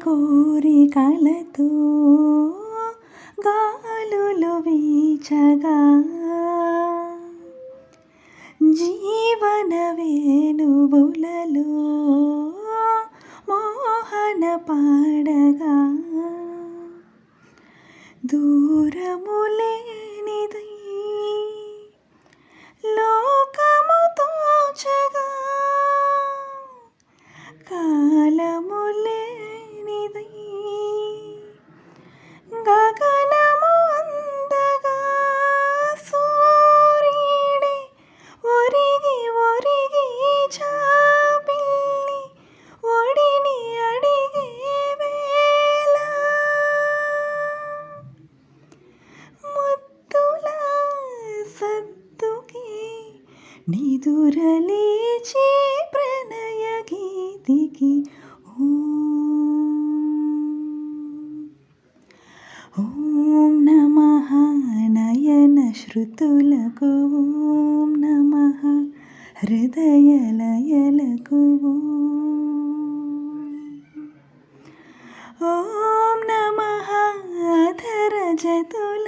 కోరికలతో గాలులు వీచగా జీవన వేణువులలో మోహన పాడగా దూరములేనిదై లోకము తోచగా కాలములేనిదై గగనము అందగా సూర్యుడే ఒరిగి ఒరిగి చాపిల్లి ఒడిని అడిగే వేళ ముద్దుల సత్తుకి నిదురలేచి ప్రణయ గీతికి ఓం నమః నయన శృతులకు ఓం నమః హృదయ లయలకు ఓం నమః అధర జతుల